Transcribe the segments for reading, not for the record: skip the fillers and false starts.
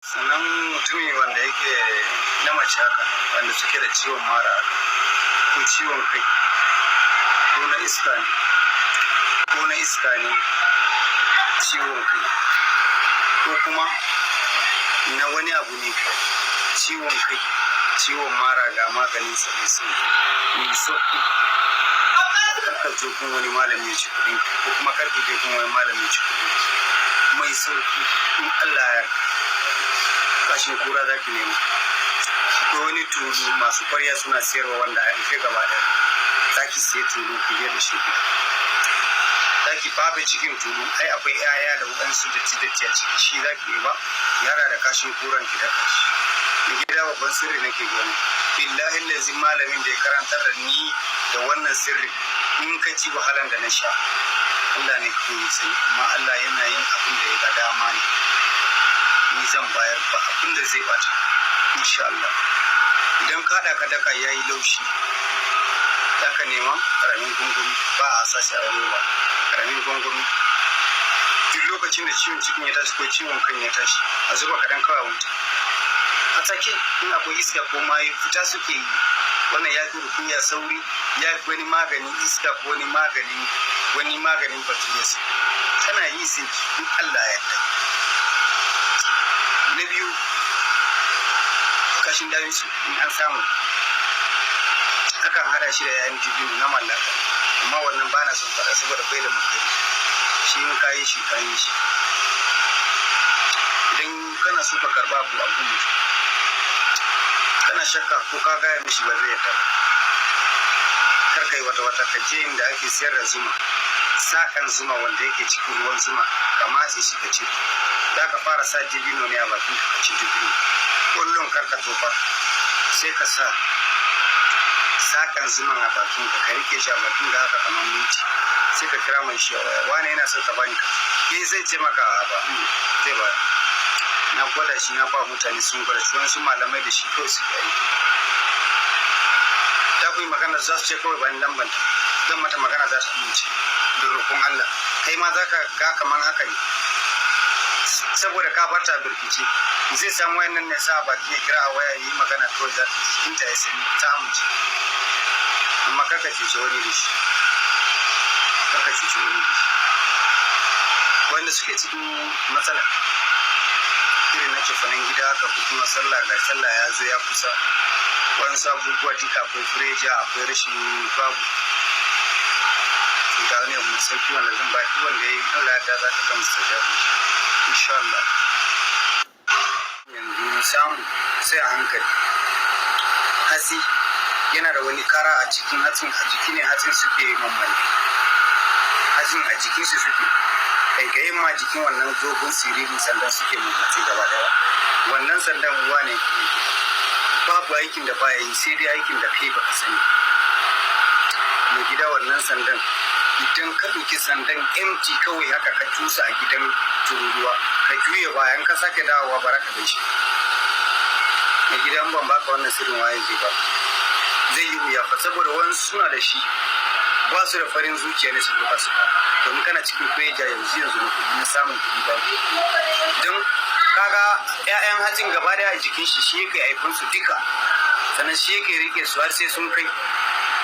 sannan mutumi wanda yake na mace haka wanda suke da ciwon mara ko ciwon kai ko na iska ne ciwon kai ko kuma na wani abu ne ciwon kai ciwon mara ga maganin sa mai sauki karka zo kun wani malami ya ci kuɗi ko kuma karka je kun wani malami ya ci kuɗi mai sauki in Allah ya kashin kura za ki nemo akwai wani tulu masu kwarya suna siyarwa wanda a rufe gaba da za ki siya tulu ki je da shi za ki fafe cikin tulu ai akwai 'ya'ya da waɗansu datti a ciki shi za ki ba yara da kashin kuran ki daka shi da gida babban sirri nake gani billahi lazim malamin da ya karantar da ni da wannan sirri in ka ji wahalan da na sha Allah ne ke yi sani amma Allah yana yin abin da ya ga dama ne ni zan bayar ba abin da zai bata insha Allah idan ka haɗa ka daka yayi laushi zaka nema karamin gungumi ba a sashi a roba karamin gungumi duk lokacin da ciwon cikin ya tashi ko ciwon kan ya tashi a zuba kaɗan kawai wuta a take in akwai iska ko mayu fita suke yi wannan ya fi rukunya sauri ya fi wani maganin iska ko wani maganin bature su tana yi sai in Allah ya yarda. Na biyu kashin dawisu in an samu akan hada shi da yayin jibinu na mallaka amma wannan ba na son faɗa saboda bai da makari shi in kayi shi idan kana so ka karba abu mutum kana shakka ko ka gaya mishi ba zai yarda kar kai wata ka je inda ake siyar da zuma sakan zuma wanda yake cikin ruwan zuma ka matse shi ka ce za ka fara sa dibino ne a bakin ka ci dibino kullum kar ka tofa sai ka sa sakan zuman a bakin ka rike shi a bakin ka haka kamar minti sai ka kira mai shi a waya wani yana son ka bani ka zai ce maka ba zai ba na gwada shi na ba mutane sun gwada shi wani malamai da shi kawai su yi ta ku yi magana za su ce kawai bani lambanta don mata magana za ta amince da roƙon Allah kai ma za ka ga kamar haka ne saboda ka barta birkice zai samu wayannan ne sa baki ya kira a waya yi magana kawai za ta jikinta ya sani ta amince amma kaka cuce wani da shi wanda suke cikin matsala irin na cefanen gida haka ko kuma sallah ya zo ya kusa wani sabuwa tika akwai fureja akwai rashin babu ga wani abu sauki wanda zan ba duk wanda ya yi Allah ya za ta gama su jaru insha Allah yanzu samu sai a hankali hatsi yana da wani kara a cikin hatsin a jiki ne hatsin suke mamman hatsin a jikin su suke kaikayin ma jikin wannan zogon siririn sandan suke mammace gaba daya wannan sandan uwa ne babu aikin da baya yi sai dai aikin da kai baka sani mai gida wannan sandan idan ka ɗauki sandan empty kawai haka ka tusa a gidan tururuwa ka juya bayan ka sake dawowa baraka da shi mai gidan ban baka wannan sirrin waye zai ba zai yi wuya fa saboda wani suna da shi ba su da farin zuciya ne su ɗauka su domin kana cikin kweja yanzu na kuɗi na samun kuɗi ba don kaga 'ya'yan hatsin gaba daya a jikin shi yake haifin su duka sannan shi yake rike su har sai sun kai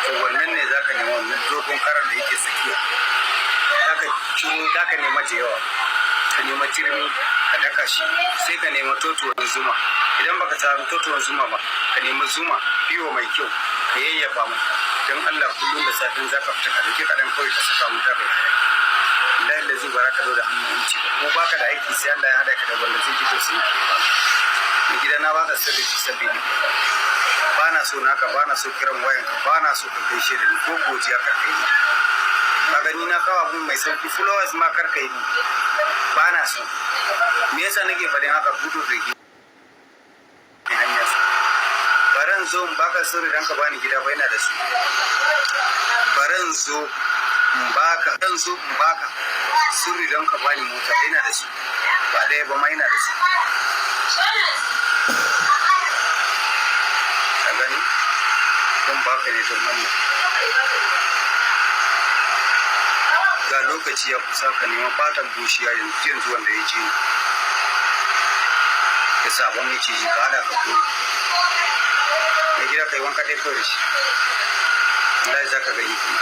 to wannan ne zaka nema wannan dogon karan da yake tsakiya zaka nema da yawa ka nema tirmi ka daka shi sai ka nema totuwar zuma idan baka samu totuwar zuma ba ka nema zuma biyo mai kyau ka yayyafa mata don Allah kullum da safin zaka fita ka rike kaɗan kawai ka saka wuta kai Allah da zai baraka da hannun ci ko baka da aiki sai Allah ya hada ka da wanda zai ji to sai ba ni gida na baka sirri fi sabili ba na so naka ba na so kiran wayanka ba na so ka gaishe da ni ko godiya kar kai ka gani na kawo abun mai sauki followers ma kar kai ni ba na so me yasa nake faɗin haka gudu rigi hanyar baran zo in baka sirri dan ka bani gida ba yana da su baran zo in baka sirri dan ka bani mota yana da su ba ɗaya ba ma yana da su ka gani don baka ne don Allah ga lokaci ya kusa ka nema fatan bushiya yanzu wanda ya ji da sabon miciji ka hada ka koyi mai gida kai wanka ɗaya kawai da shi wallahi za ka gani kuma